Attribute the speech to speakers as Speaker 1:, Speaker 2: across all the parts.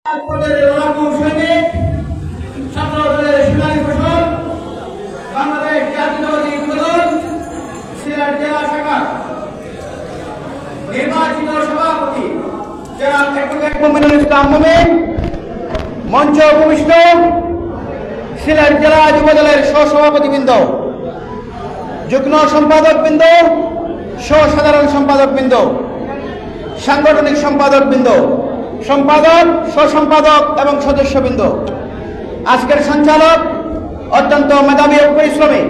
Speaker 1: বাংলাদেশ জাতীয়তাবাদী দল সিলেট জেলা শাখা নির্বাচিত সভাপতি জনাব অ্যাডভোকেট মুমিনুল ইসলাম মুমিন, মঞ্চ উপবিষ্ট সিলেট জেলা যুবদলের সহসভাপতিবৃন্দ, যুগ্ম সম্পাদকবৃন্দ, সাধারণ সম্পাদকবৃন্দ, সাংগঠনিক সম্পাদকবৃন্দ, সম্পাদক, সহ-সম্পাদক এবং সদস্যবৃন্দ, আজকের সঞ্চালক অত্যন্ত মেধাবী ও পরিশ্রমী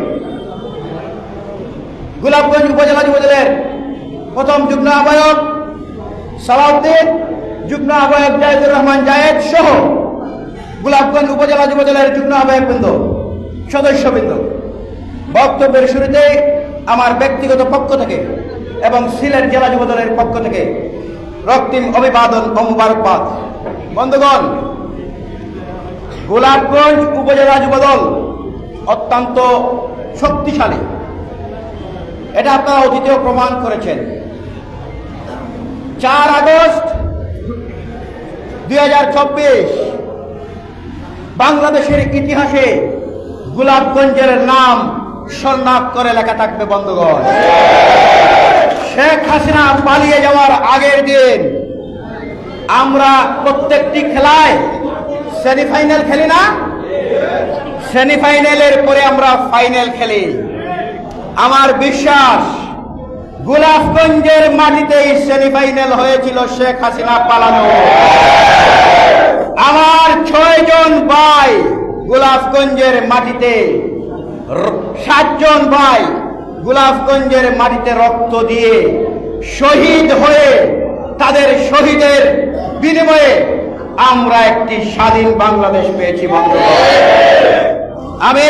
Speaker 1: গোলাপগঞ্জ উপজেলা যুবদলের প্রথম যুগ্ম আহ্বায়ক সালাউদ্দিন, যুগ্ম আহ্বায়ক জায়েদুর রহমান জায়েদ সহ গোলাপগঞ্জ উপজেলা যুবদলের যুগ্ম আহ্বায়কবৃন্দ, সদস্যবৃন্দ, বক্তব্যের শুরুতে আমার ব্যক্তিগত পক্ষ থেকে এবং সিলেট জেলা যুবদলের পক্ষ থেকে রক্তিম অভিবাদন ও মুবারকবাদ। বন্ধুগণ, গোলাপগঞ্জ উপজেলা যুবদল অত্যন্ত শক্তিশালী, এটা আপনারা অতীতেও প্রমাণ করেছেন। 4 আগস্ট 2024 বাংলাদেশের ইতিহাসে গোলাপগঞ্জের নাম স্বর্ণাক্ষরে লেখা থাকবে। বন্ধুগণ, শেখ হাসিনা পালিয়ে যাওয়ার আগের দিন আমরা প্রত্যেকটি খেলায় সেমিফাইনাল খেলি না? সেমিফাইনালের পরে আমরা ফাইনাল খেলি। আমার বিশ্বাস গোলাপগঞ্জের মাটিতেই সেমিফাইনাল হয়েছিল শেখ হাসিনা পালানো। আমার 6 জন ভাই গোলাপগঞ্জের মাটিতে, 7 জন ভাই গোলাপগঞ্জের মাটিতে রক্ত দিয়ে শহীদ হয়ে, তাদের শহীদের বিনিময়ে আমরা একটি স্বাধীন বাংলাদেশ পেয়েছি। বন্ধুগণ, আমি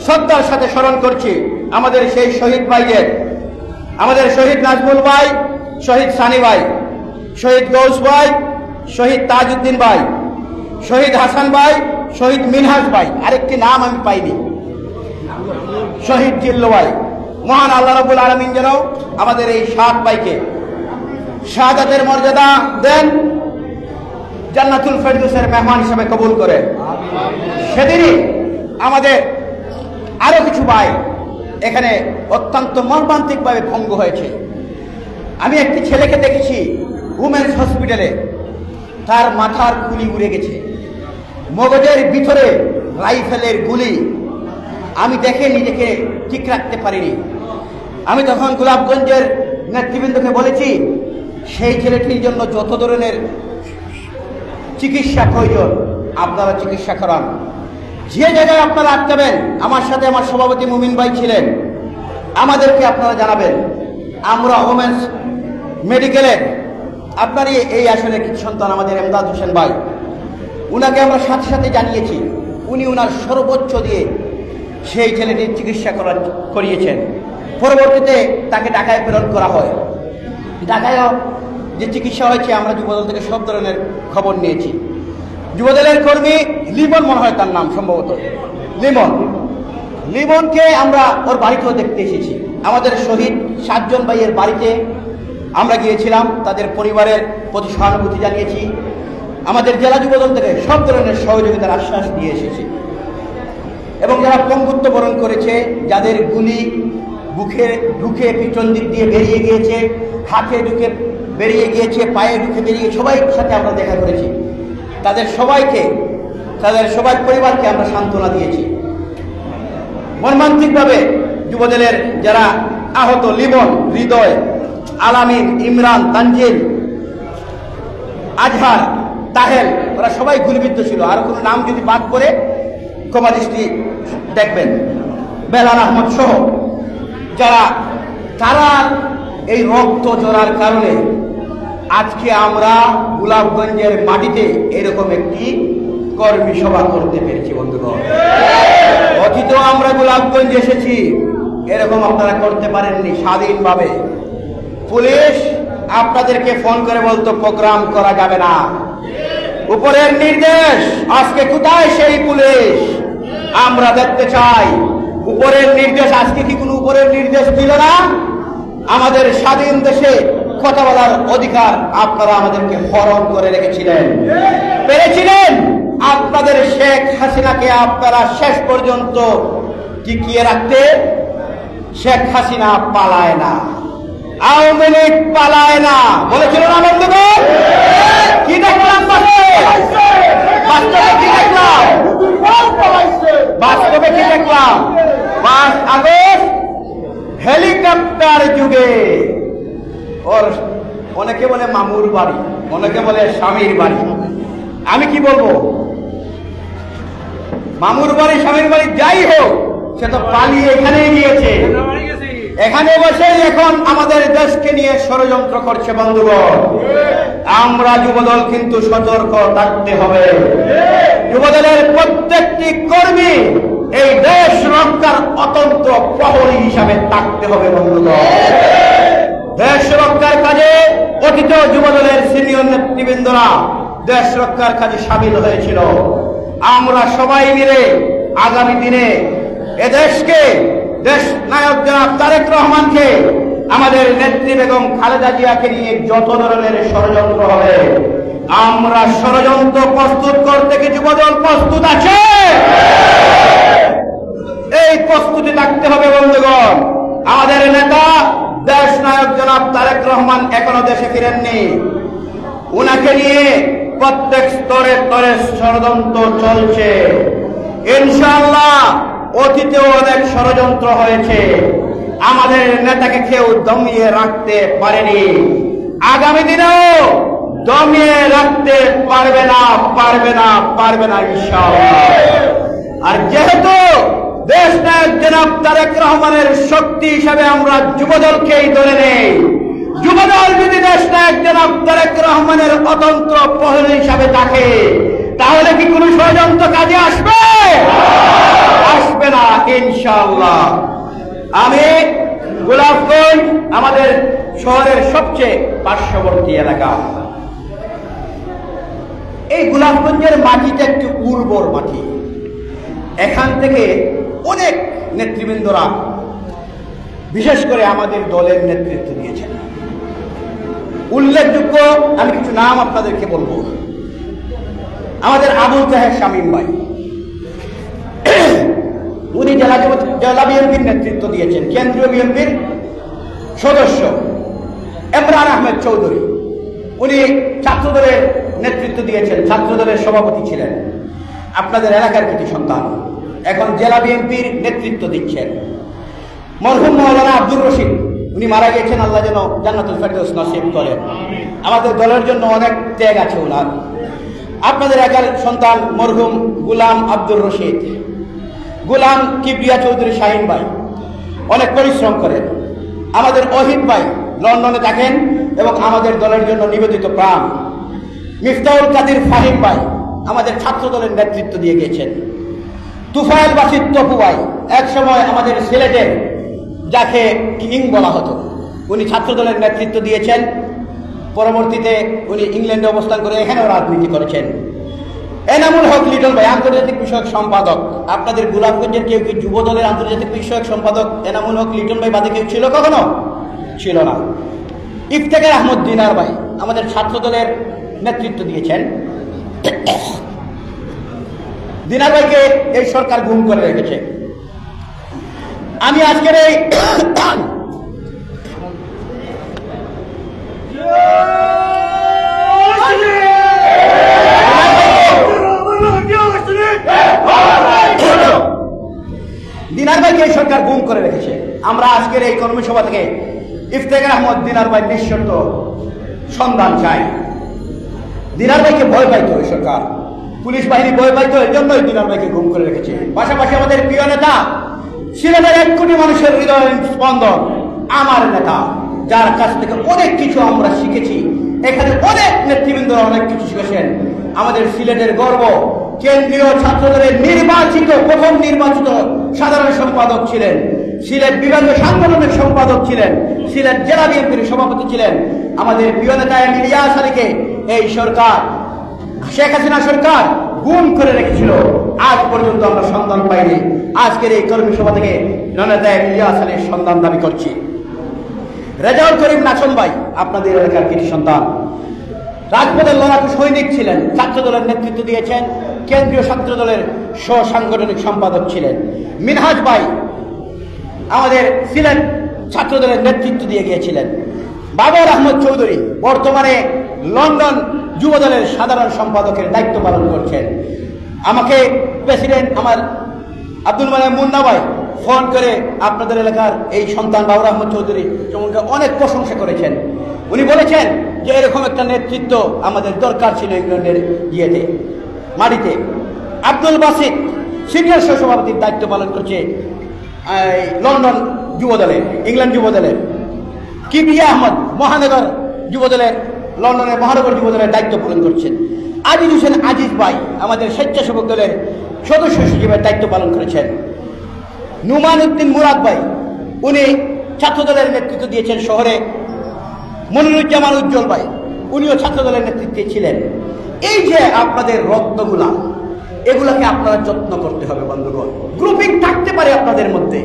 Speaker 1: শ্রদ্ধার সাথে স্মরণ করছি আমাদের সেই শহীদ ভাইদের, আমাদের শহীদ নাজমুল ভাই, শহীদ সানি ভাই, শহীদ গৌস ভাই, শহীদ তাজউদ্দিন ভাই, শহীদ হাসান ভাই, শহীদ মিনহাজ ভাই, আরেকটি নাম আমি পাইনি, শহীদ জিল্লু ভাই। মহান আল্লাহ রাব্বুল আলামিন যেন আমাদের এই 7 ভাইকে শাহাদাতের মর্যাদা দেন, জান্নাতুল ফেরদৌসের মেহমান হিসেবে কবুল করে। সেদিনই আমাদের আরো কিছু ভাই এখানে অত্যন্ত মর্মান্তিকভাবে ভঙ্গ হয়েছে। আমি একটি ছেলেকে দেখেছি উমেন্স হসপিটালে, তার মাথার খুলি উড়ে গেছে, মগজের ভিতরে রাইফেলের গুলি। আমি দেখে নিজেকে ঠিক রাখতে পারিনি। আমি তখন গোলাপগঞ্জের নেতৃবৃন্দকে বলেছি, সেই ছেলেটির জন্য যত ধরনের চিকিৎসা প্রয়োজন আপনারা চিকিৎসা করান, যে জায়গায় আপনারা আটকাবেন। আমার সাথে আমার সভাপতি মুমিন ভাই ছিলেন, আমাদেরকে আপনারা জানাবেন। আমরা ওমেন্স মেডিকেলের আপনারই এই আসলে কি সন্তান আমাদের এমদাদ হোসেন ভাই, উনাকে আমরা সাথে সাথে জানিয়েছি। উনি উনার সর্বোচ্চ দিয়ে সেই ছেলেটির চিকিৎসা করিয়েছেন। পরবর্তীতে তাকে ঢাকায় প্রেরণ করা হয়। ঢাকায়ও যে চিকিৎসা হয়েছে আমরা যুবদল থেকে সব ধরনের খবর নিয়েছি। যুবদলের কর্মী লিমন, মনে হয় তার নাম সম্ভবত লিমনকে আমরা ওর বাড়িতেও দেখতে এসেছি। আমাদের শহীদ 7 জন ভাইয়ের বাড়িতে আমরা গিয়েছিলাম, তাদের পরিবারের প্রতি সহানুভূতি জানিয়েছি। আমাদের জেলা যুবদল থেকে সব ধরনের সহযোগিতার আশ্বাস দিয়ে এসেছি। এবং যারা পঙ্গুত্ব বরণ করেছে, যাদের গুলি বুকে ঢুকে পিছন দিক দিয়ে বেরিয়ে গিয়েছে, হাতে ঢুকে বেরিয়ে গিয়েছে, পায়ে ঢুকে বেরিয়ে, সবাই সাথে আমরা দেখা করেছি। তাদের সবাই পরিবারকে আমরা সান্ত্বনা দিয়েছি। মর্মান্তিকভাবে যুবদলের যারা আহত, লিমন, হৃদয়, আলামিন, ইমরান, তানজিল, আজহার, তাহেল, ওরা সবাই গুলিবিদ্ধ ছিল। আর কোনো নাম যদি বাদ পড়ে ক্ষমা দৃষ্টি দেখবেন। বেলাল আহমদ সহ তারা এই রক্ত ঝরার কারণে আজকে আমরা গোলাপগঞ্জের মাটিতে এরকম একটি কর্মী সভা করতে পেরেছি। বন্ধুগণ, অতীতেও আমরা গোলাপগঞ্জ এসেছি, এরকম আপনারা করতে পারেননি স্বাধীনভাবে। পুলিশ আপনাদেরকে ফোন করে বলতো প্রোগ্রাম করা যাবে না, উপরের নির্দেশ। আজকে কোথায় সেই পুলিশ? আমরা দেখতে চাই উপরের নির্দেশ। আজকে কি কোনো উপরের নির্দেশ দিল না? আমাদের স্বাধীন দেশে কথা বলার অধিকার আপনারা আমাদেরকে হরণ করে রেখেছিলেন। আমাদের শেখ হাসিনাকে আপনারা শেষ পর্যন্ত টিকিয়ে রাখতে, শেখ হাসিনা পালায় না, আওয়ামী লীগ পালায় না, বলেছিল না বন্ধুগণ? কি দেখলাম বাস্তবে? কি দেখলাম বাস্তবে? কি দেখলাম? 5 আগস্ট হেলিকপ্টার যুগে ওর অনেকে বলে মামুর বাড়ি, অনেকে বলে স্বামীর বাড়ি। আমি কি বলবো, মামুর বাড়ি স্বামীর বাড়ি যাই হোক, সে তো পালিয়ে এখানেই গিয়েছে। এখানে বসে এখন আমাদের দেশকে নিয়ে ষড়যন্ত্র করছে। বন্ধুগণ, আমরা যুবদল কিন্তু সতর্ক থাকতে হবে। যুবদলের প্রত্যেকটি কর্মী এই দেশ রক্ষার অতন্ত্র প্রহরী হিসাবে থাকতে হবে। বন্ধুগণ, দেশ রক্ষার কাজে অতীত যুবদলের সিনিয়র নেতৃবৃন্দরা দেশ রক্ষার কাজে সামিল হয়েছিল। আমরা সবাই মিলে আগামী দিনে এদেশকে, দেশ নায়ক জনাব তারেক রহমানকে, আমাদের নেত্রী বেগম খালেদা জিয়াকে নিয়ে যত ধরনের ষড়যন্ত্র হবে, আমরা ষড়যন্ত্র প্রস্তুত করতে কি যুবদল প্রস্তুত আছে? এই প্রস্তুতি থাকতে হবে। বন্ধুগণ, আমাদের নেতা দেশ নায়ক জনাব তারেক রহমান এখনো দেশে ফিরেননি। উনাকে নিয়ে প্রত্যেক স্তরে স্তরে ষড়যন্ত্র চলছে। ইনশাআল্লাহ অতীতেও অনেক ষড়যন্ত্র হয়েছে, আমাদের নেতাকে কেউ দমিয়ে রাখতে পারেনি, আগামী দিনেও দমিয়ে রাখতে পারবে না, পারবে না, পারবে না ইনশাআল্লাহ। আর যেহেতু দেশ নায়ক জনাব তারেক রহমানের শক্তি হিসাবে আমরা যুবদলকেই ধরে নেই, যুবদল যদি দেশ নায়ক জনাব তারেক রহমানের অতন্ত্র প্রহরী হিসাবে থাকে, তাহলে কি কোনো ষড়যন্ত্র কাজে আসবে? আসবে না ইনশাআল্লাহ। আমি গোলাপগঞ্জ আমাদের শহরের সবচেয়ে পার্শ্ববর্তী এলাকা। এই গোলাপগঞ্জের মাটিটা একটু উর্বর মাটি। এখান থেকে অনেক নেতৃবৃন্দরা, বিশেষ করে আমাদের দলের নেতৃত্ব দিয়েছেন। উল্লেখযোগ্য আমি কিছু নাম আপনাদেরকে বলবো। আমাদের আবুল তাহের শামীম ভাই, উনি জেলা বিএনপির নেতৃত্ব দিয়েছেন, কেন্দ্রীয় বিএনপির সদস্য। ইমরান আহমেদ চৌধুরী, উনি ছাত্রদলের নেতৃত্ব দিয়েছেন, ছাত্রদলের সভাপতি ছিলেন, আপনাদের এলাকার কৃতি সন্তান, এখন জেলা বিএনপির নেতৃত্ব দিচ্ছেন। মরহুম মাওলানা আব্দুর রশিদ, উনি মারা গিয়েছেন, আল্লাহ যেন জান্নাতুল ফেরদৌস নসিব করেন। আমাদের দলের জন্য অনেক ত্যাগ আছে ওনার। আপনাদের এলাকার সন্তান মরহুম গুলাম আব্দুর রশিদ, গুলাম কিবরিয়া চৌধুরী শাহিন ভাই অনেক পরিশ্রম করেন। আমাদের অহিদ ভাই লন্ডনে থাকেন এবং আমাদের দলের জন্য নিবেদিত প্রাণ। মিফতাহুল কাদির ফাহিম ভাই আমাদের ছাত্র দলের নেতৃত্ব দিয়ে গিয়েছেন। তুফাইল বাসির তপু ভাই এক সময় আমাদের সিলেটের, যাকে কিং বলা হতো, উনি ছাত্র দলের নেতৃত্ব দিয়েছেন। পরবর্তীতে উনি ইংল্যান্ডে অবস্থান করে এখানেও রাজনীতি করেছেন। এনামুল হক লিটন ভাই আন্তর্জাতিক বিষয়ক সম্পাদক। আপনাদের গোলাপগঞ্জের কেউ কি যুব দলের আন্তর্জাতিক বিষয়ক সম্পাদক এনামুল হক লিটন ভাই বাদে কেউ ছিল? কখনো ছিল না। ইফতেখার আহমদ দিনার ভাই আমাদের ছাত্র দলের নেতৃত্ব দিয়েছেন। দিনার ভাইকে এই সরকার গুম করে রেখেছে। আমি আজকের এই দিনার ভাইকে এই সরকার গুম করে রেখেছে। আমরা আজকের এই কর্মী সভা থেকে ইফতেখার আহমদ দিনার ভাই নিঃশর্ত সন্ধান চাই। দিনার ভাইকে ভয় পাইতো এই সরকার, পুলিশ বাহিনী ভয় পাইতো, এই জন্যই দিনার ভাইকে গুম করে রেখেছে। পাশাপাশি আমাদের প্রিয় নেতা, সিলেটের 1 কোটি মানুষের হৃদয় স্পন্দন, আমার নেতা, যার কাছ থেকে অনেক কিছু আমরা শিখেছি, এখানে অনেক নেতৃবৃন্দরা অনেক কিছু শিখেছেন। আমাদের সিলেটের গর্ব, কেন্দ্রীয় ছাত্রদলের নির্বাচিত, প্রথম নির্বাচিত সাধারণ সম্পাদক ছিলেন, সিলেট বিভাগীয় সাংগঠনিক সম্পাদক ছিলেন, সিলেট জেলা বিএনপির সভাপতি ছিলেন। আমাদের প্রিয় নেতা ইলিয়াস আলীকে এই সরকার, শেখ হাসিনা সরকার গুম করে রেখেছিল, আজ পর্যন্ত আমরা সন্ধান পাইনি। আজকের এই কর্মী সভা থেকে নেতা ইলিয়াস আলীর সন্ধান দাবি করছি। রেজাউল করিম নাচন ভাই আপনাদের এলাকার কৃতি সন্তান, রাজপথের লড়াকু সৈনিক ছিলেন, ছাত্র দলের নেতৃত্ব দিয়েছেন, কেন্দ্রীয় ছাত্র দলের সাংগঠনিক সম্পাদক ছিলেন। মিনহাজ ভাই আমাদের সিলেট ছাত্র দলের নেতৃত্ব দিয়ে গিয়েছিলেন। বাবর আহমদ চৌধুরী বর্তমানে লন্ডন যুব দলের সাধারণ সম্পাদকের দায়িত্ব পালন করছেন। আমাকে প্রেসিডেন্ট আমার আব্দুল মালেক মুন্না ভাই ফোন করে আপনাদের এলাকার এই সন্তান বাবর আহমদ চৌধুরী সম্পর্কে অনেক প্রশংসা করেছেন। উনি বলেছেন যে এরকম একটা নেতৃত্ব আমাদের দরকার ছিল ইংল্যান্ডের মাটিতে। আব্দুল বাসিত সিনিয়র সহসভাপতির দায়িত্ব পালন করছে লন্ডন যুব দলের, ইংল্যান্ড যুব দলের। কিবরিয়া আহমদ মহানগর যুব দলের, লন্ডনের মহানগর যুব দলের দায়িত্ব পালন করছেন। আজিজ হোসেন আজিজ ভাই আমাদের স্বেচ্ছাসেবক দলের সদস্য সচিবের দায়িত্ব পালন করেছেন। নুমান উদ্দিন মুরাদ ভাই উনি ছাত্র দলের নেতৃত্ব দিয়েছেন শহরে। মনিরুজ্জামান উজ্জ্বল ভাই উনিও ছাত্র দলের নেতৃত্বে ছিলেন। এই যে আপনাদের রত্নগুলা, এগুলাকে আপনারা যত্ন করতে হবে বন্ধুগণ। গ্রুপিং থাকতে পারে আপনাদের মধ্যে,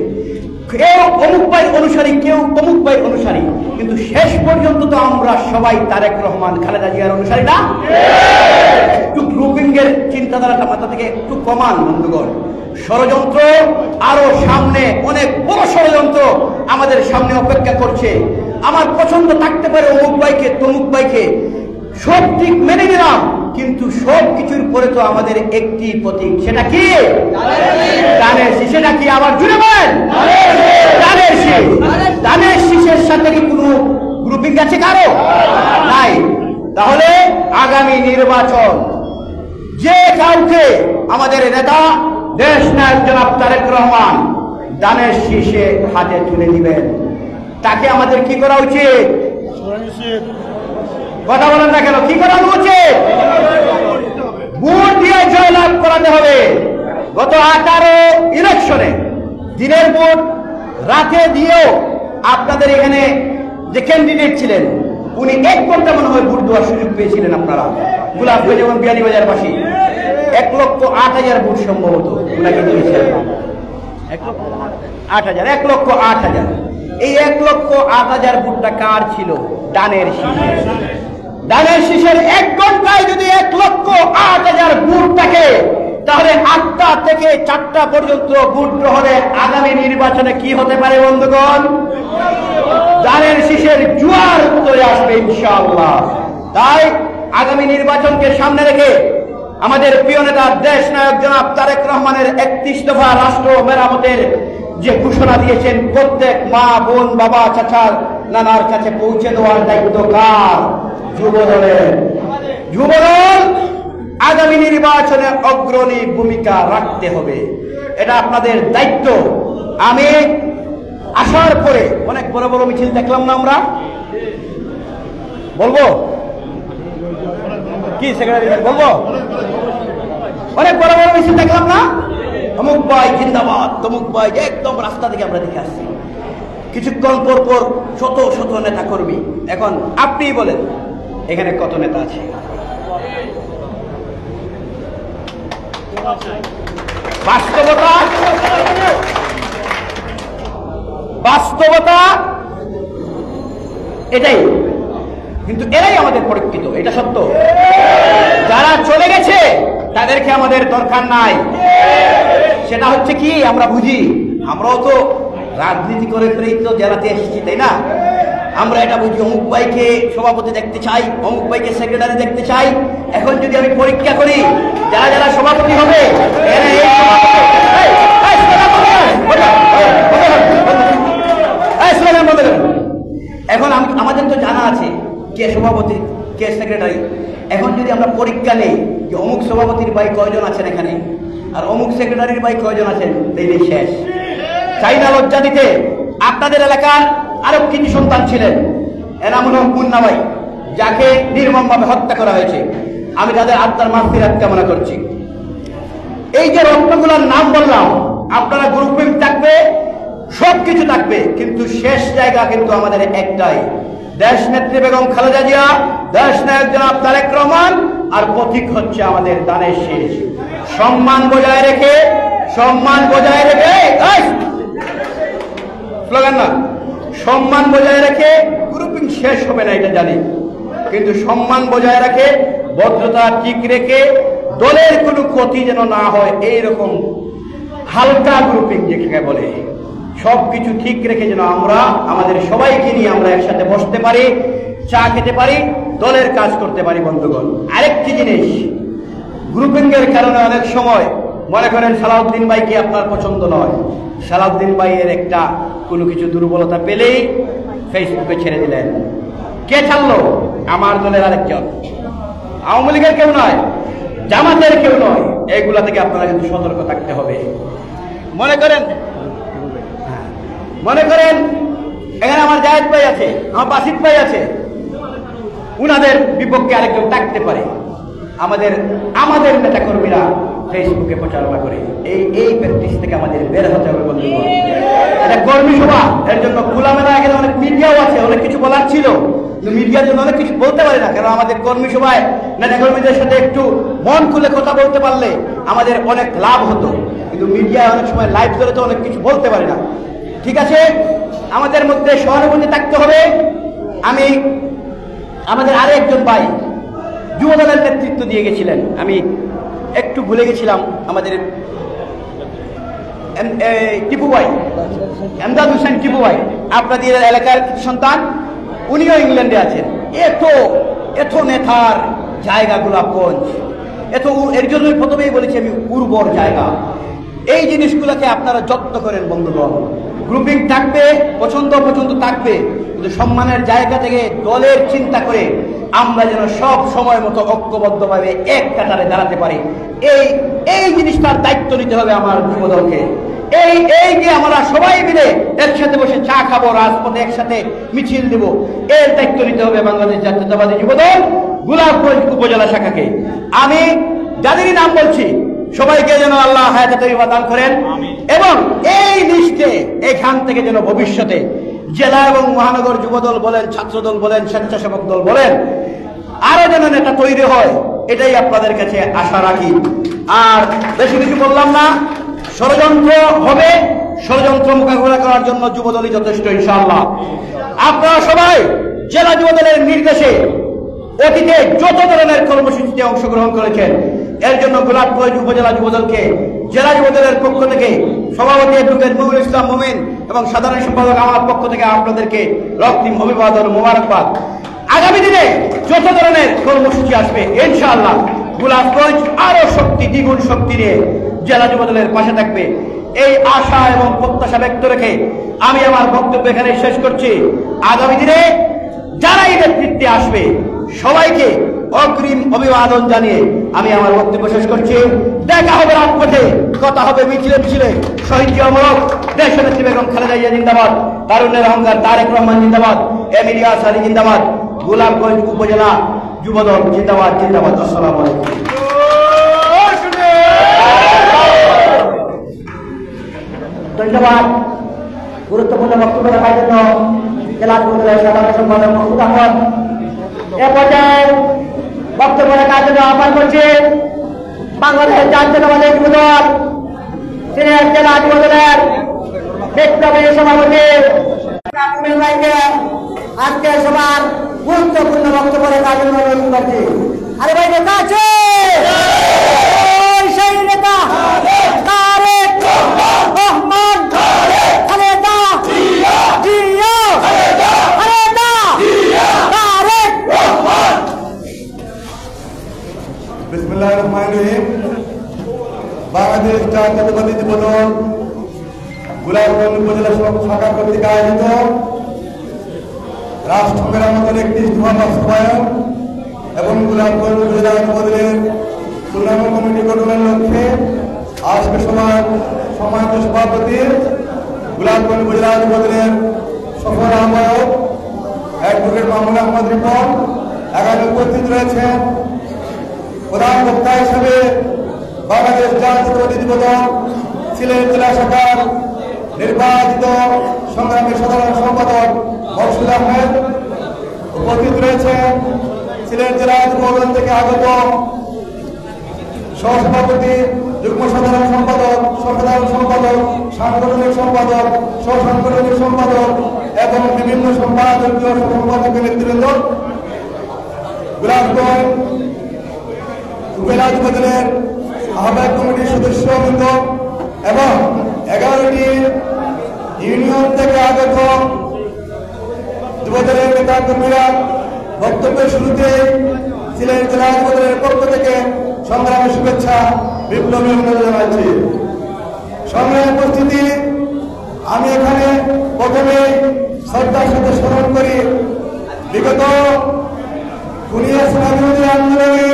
Speaker 1: কেউ অমুক ভাইয়ের অনুসারী, কেউ তমুক ভাইয়ের অনুসারী, কিন্তু শেষ পর্যন্ত তো আমরা সবাই তারেক রহমান খালেদা জিয়ার অনুসারী না? একটু গ্রুপিং এর চিন্তাধারাটা মাথা থেকে একটু কমান বন্ধুগণ। ষড়যন্ত্র আরো সামনে, অনেক বড় ষড়যন্ত্র আমাদের সামনে অপেক্ষা করছে। আমার পছন্দ থাকতে পারে অমুক ভাইকে তমুক ভাইকে, সব দিক মেনে নিলাম, কিন্তু সব কিছুর পরে তো আমাদের একটি প্রতীক, সেটা কি? ধানের শীষ। সেটা কি? আবার জুড়ে বলেন, ধানের শীষ। ধানের শীষের সাথে কি কোনো গ্রুপিং আছে কারো? নাই। তাহলে আগামী নির্বাচন যে কাউকে আমাদের নেতা দেশ নায়ক জনাব তারেক রহমান ধানের শীষে হাতে তুলে দিবেন, তাকে আমাদের কি করা উচিত? কথা বলেন না কেন? কি করা উচিত? ভোট দিয়ে জয়লাভ করাতে হবে। গত 18 ইলেকশনে দিনের ভোট রাতে দিয়েও আপনাদের এখানে যে ক্যান্ডিডেট ছিলেন উনি 1 ঘন্টা মনে হয় ভোট দেওয়ার সুযোগ পেয়েছিলেন। আপনারা গোলাপগঞ্জ এবং বিয়ানীবাজারবাসী 1,08,000 ভোট সম্ভবত ওনাকে দিয়েছেন। 1,08,000, 1,08,000। এই 1,08,000 ভোটটা কার ছিল? ধানের শীষ। ধানের শীষের 1 ঘন্টায় যদি 1,08,000 ভোট থাকে, তাহলে 8টা থেকে 4টা পর্যন্ত ভোট গ্রহণে আগামী নির্বাচনে কি হতে পারে বন্ধুগণ? ধানের শীষের জোয়ার উত্তরে আসবে ইনশাআল্লাহ। তাই আগামী নির্বাচনকে সামনে রেখে আমাদের প্রিয় নেতা দেশ নায়ক জনাব তারেক রহমানের 31 দফা রাষ্ট্র মেরামতের যে ঘোষণা দিয়েছেন, প্রত্যেক মা বোন বাবা চাচা নানার কাছে পৌঁছে দেওয়ার দায়িত্ব কার? যুবদলের। যুবদল আগামী নির্বাচনে অগ্রণী ভূমিকা রাখতে হবে, এটা আপনাদের দায়িত্ব। আমি আসার পরে অনেক বড় বড় মিছিল দেখলাম না আমরা? বলবো কি সেক্রেটারি বলবো? অনেক বড় বড় মিছিল দেখলাম না? অমুক ভাই জিন্দাবাদ, তমুক ভাই, একদম রাস্তা থেকে আমরা দেখে আসছি। কিছুক্ষণ পর পর শত শত নেতা কর্মী। এখন আপনি বলেন এখানে কত নেতা আছে? বাস্তবতা এটাই, কিন্তু এরাই আমাদের পরীক্ষিত, এটা সত্য। যারা চলে গেছে তাদেরকে আমাদের দরকার নাই। সেটা হচ্ছে কি, আমরা বুঝি, আমরাও তো রাজনীতি করে ফেরেই তো জেলাতে এসেছি, তাই না? আমরা এটা বুঝি, অমুক ভাইকে সভাপতি দেখতে চাই, অমুক ভাইকে সেক্রেটারি দেখতে চাই। এখন যদি আমি পরীক্ষা করি যারা যারা সভাপতি হবে, এখন আমাদের তো জানা আছে কে সভাপতি কে সেক্রেটারি। এখন যদি আমরা পরীক্ষা নেই যে অমুক সভাপতির ভাই কয়জন আছেন এখানে আর অমুক সেক্রেটারির ভাই কয়জন আছেন, তাইলে শেষ। চাই না লজ্জা দিতে। আপনাদের এলাকার আরো কিছু সন্তান ছিলেন, এনামুল হক মুন্না ভাই, যাকে নির্মমভাবে হত্যা করা হয়েছে। আমি তাদের আত্মার মাগফিরাত কামনা করছি। এই যে রত্নগুলোর নাম বললাম, আপনারা গ্রুপিং থাকবে, সবকিছু থাকবে, কিন্তু শেষ জায়গা কিন্তু আমাদের একটাই, দেশ নেত্রী বেগম খালেদা জিয়া, দেশ নায়ক জনাব তারেক রহমান, আর প্রতীক হচ্ছে আমাদের ধানের শীষ। সম্মান বজায় রেখে, সম্মান বজায় রেখে, স্লোগান না, সম্মান বজায় রেখে গ্রুপিং শেষ হবে না এটা জানি, কিন্তু সম্মান বজায় রাখে, ভদ্রতা ঠিক রেখে দলের কোনো ক্ষতি যেন না হয় এইরকম হালকা গ্রুপিং যেটাকে বলে, সবকিছু ঠিক রেখে যেন আমরা আমাদের সবাইকে নিয়ে আমরা একসাথে বসতে পারি, চা খেতে পারি, দলের কাজ করতে পারি। বন্ধুগণ, আরেকটি জিনিস, গ্রুপিং এর কারণে অনেক সময় মনে করেন সালাউদ্দিন ভাইকে আপনার পছন্দ নয়, সালাউদ্দিন ভাইয়ের একটা কোনো কিছু দুর্বলতা পেলেই ফেসবুকে ছেড়ে দিলেন। কে ছাড়লো? আমার দলের আরেকজন, আওয়ামী লীগের কেউ নয়, জামাতের কেউ নয়। এইগুলা থেকে আপনারা কিন্তু সতর্ক থাকতে হবে। মনে করেন এখানে আমার জায়েদ ভাই আছে, আমার বাসিত ভাই আছে, উনাদের বিপক্ষে আরেকজন থাকতে পারে। আমাদের নেতা কর্মীরা ফেসবুকে প্রচারণা করে, এই প্র্যাকটিস থেকে আমাদের বের হতে হবে। বন্ধুগণ, এটা কর্মী সভা, এর জন্য খোলামেলা এখানে অনেক মিডিয়াও আছে, অনেক কিছু বলার ছিল, কিন্তু মিডিয়ার জন্য অনেক কিছু বলতে পারে না। কারণ আমাদের কর্মী সভায় নেতা কর্মীদের সাথে একটু মন খুলে কথা বলতে পারলে আমাদের অনেক লাভ হতো, কিন্তু মিডিয়ায় অনেক সময় লাইভ ধরে তো অনেক কিছু বলতে পারে না। ঠিক আছে, আমাদের মধ্যে সহানুভূতি থাকতে হবে। আমি আমাদের আরেকজন ভাই যুবদলের নেতৃত্ব দিয়ে গেছিলেন, আমি একটু ভুলে গেছিলাম, আমাদের টিপু ভাই, এমদাদ হোসেন টিপু ভাই, আপনাদের এলাকার সন্তান, উনিও ইংল্যান্ডে আছেন। এত নেতার জায়গা গোলাপগঞ্জ, এর জন্যই প্রথমেই বলেছি আমি, উর্বর জায়গা। এই জিনিসগুলোকে আপনারা যত্ন করেন। বন্ধুগণ, গ্রুপিং থাকবে, পছন্দ থাকবে, কিন্তু সম্মানের জায়গা থেকে দলের চিন্তা করে আমরা যেন সব সময় মতো ঐক্যবদ্ধভাবে এক কাতারে দাঁড়াতে পারি। এই জিনিসটার দায়িত্ব নিতে হবে আমার যুবদলকে। এই যে আমরা সবাই মিলে একসাথে বসে চা খাবো, রাজপথে একসাথে মিছিল দেব, এর দায়িত্ব নিতে হবে বাংলাদেশ জাতীয়তাবাদী যুবদল গোলাপগঞ্জ উপজেলা শাখাকে। আমি যাদেরই নাম বলছি সবাইকে যেন আল্লাহ হায়াতে তৈয়বা দান করেন, এবং এই লিস্টে এখান থেকে যেন ভবিষ্যতে জেলা এবং মহানগর যুবদল বলেন, ছাত্রদল বলেন, স্বেচ্ছাসেবক দল বলেন, আরো যেন নেতা তৈরি হয়, এটাই আপনাদের কাছে আশা রাখি। আর বেশি কিছু বললাম না, ষড়যন্ত্র হবে, ষড়যন্ত্র মোকাবিলা করার জন্য যুবদলই যথেষ্ট ইনশাআল্লাহ। আপনারা সবাই জেলা যুবদলের নির্দেশে অতীতে যত ধরনের কর্মসূচিতে অংশগ্রহণ করেছেন, এর জন্য গোলাপগঞ্জ উপজেলা যুবদলকে জেলা যুবদলের পক্ষ থেকে সভাপতি অ্যাডভোকেট মুমিনুল ইসলাম মুমিন এবং সাধারণ সম্পাদক আমার পক্ষ থেকে আপনাদেরকে রক্তিম অভিবাদন, মোবারকবাদ। আগামী দিনে যত ধরনের কর্মসূচি আসবে ইনশাআল্লাহ গোলাপগঞ্জ আরো দ্বিগুণ শক্তি নিয়ে জেলা যুবদলের পাশে থাকবে, এই আশা এবং প্রত্যাশা ব্যক্ত রেখে আমি আমার বক্তব্য এখানে শেষ করছি। আগামী দিনে যারাই নেতৃত্বে আসবে সবাইকে অগ্রিম অভিবাদন জানিয়ে আমি আমার বক্তব্য শেষ করছি। দেখা হবে রাজপথে, কথা হবে মিছিলে, শহীদ জিয়ামূলক দেশনেত্রী বেগম খালেদা জিয়া জিন্দাবাদ, তারুণ্যের অহংকার তারেক রহমান জিন্দাবাদ, এম ইলিয়াস আলী জিন্দাবাদ, গোলাপগঞ্জ উপজেলা যুবদল জিন্দাবাদ। আসসালামু আলাইকুম। ধন্যবাদ। গুরুত্বপূর্ণ বক্তব্য রাখার জন্য জেলা যুবদলের সাধারণ সম্পাদক মাহমুদ আহমদ। এ পর্যায়ে বক্তব্য রাখার জন্য আহ্বান করছি বাংলাদেশ জাতীয়তাবাদী যুবদল সিনিয়র জেলা যুবদলের বিপ্লবী সভাপতি আজকে সবার গুরুত্বপূর্ণ বক্তব্য রাখার জন্য অনুরোধ করছি। আরে ভাই নেতা আছে, সেই নেতা তারেক রহমান, খালেদা জিয়া, খালেদা তারেক রহমান।
Speaker 2: বিসমিল্লাহির রহমানির রহিম। বাংলাদেশ জাতীয়তাবাদী যুবদল গোলাপগঞ্জ উপজেলা শাখা কর্তৃক আয়োজিত রাষ্ট্র মেরামতের 31 বাস্তবায়ন এবং গোলাপগঞ্জ উপজেলা যুবদলের পূর্ণাঙ্গ কমিটি গঠনের লক্ষ্যে আজকে সম্মানিত সভাপতি গোলাপগঞ্জ উপজেলা যুবদলের সফল আহ্বায়ক অ্যাডভোকেট মাহমুদ আহমদ রিপন এখানে উপস্থিত রয়েছেন। প্রধান বক্তা হিসেবে বাংলাদেশ জাতীয়তাবাদী যুবদল সিলেট জেলা শাখার নির্বাচিত সংগ্রামী সাধারণ সম্পাদক মকসুদ আহমেদ, উপস্থিত রয়েছেন সিলেট জেলা যুবদল থেকে আগত সহসভাপতি, যুগ্ম সাধারণ সম্পাদক, সাংগঠনিক সম্পাদক, সহসাংগঠনিক সম্পাদক এবং বিভিন্ন সম্পাদকীয় সম্পাদকের নেতৃবৃন্দ। গোলাপগঞ্জ উপজেলা যুবদলের আহ্বায়ক কমিটির সদস্যবৃন্দ এবং 11টি ইউনিয়ন থেকে আগত যুবদলের নেতা কর্মীরা বক্তব্যের শুরুতে সিলেট জেলা যুবদলের পক্ষ থেকে সংগ্রামের শুভেচ্ছা বিপ্লবী অভিনন্দন জানাচ্ছি। সংগ্রামের উপস্থিতি, আমি এখানে প্রথমে শ্রদ্ধার সাথে স্মরণ করি বিগত কুনিয়া সেনাবিরোধী আন্দোলনে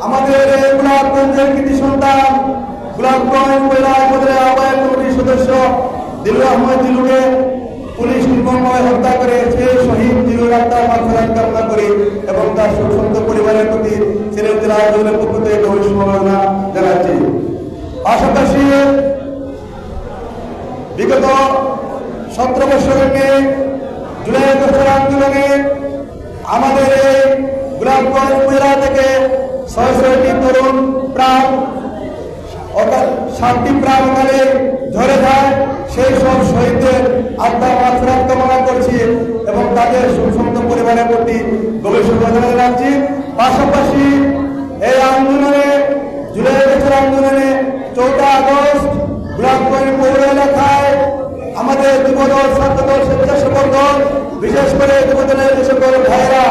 Speaker 2: আমাদের গোলাপগঞ্জের কৃতি সন্তান গোলাপগঞ্জ উপজেলা যুবদলের আহ্বায়ক কমিটির সদস্য দিলুর আহমদ দিলুকে পুলিশ নির্মমভাবে হত্যা করে সেই শহীদ দিলুর আত্মার মাগফিরাত কামনা করি এবং তার শোকসন্ত পরিবারের প্রতি সিলেট জেলা যুবদলের পক্ষ থেকে গভীর সমবেদনা জানাচ্ছি। পাশাপাশি বিগত 17 বছরের মেয়ে জুলাই আগস্টের আন্দোলনে আমাদের এই গোলাপগঞ্জ উপজেলা থেকে 6টি তরুণ প্রাণ 7টি প্রাণ ওখানে ঝরে যায়। সেই সব শহীদদের আত্মার মাগফিরাত কামনা করছি এবং তাদের শোকসন্ত পরিবারের প্রতি গভীর সমবেদনা জানাচ্ছি। পাশাপাশি এই আন্দোলনে জুলাই আগস্টের আন্দোলনে 14 আগস্ট গোলাপগঞ্জ পৌর এলাকায় আমাদের যুবদল, ছাত্রদল, স্বেচ্ছাসেবক দল, বিশেষ করে যুবদলের যে সকল ভাইয়েরা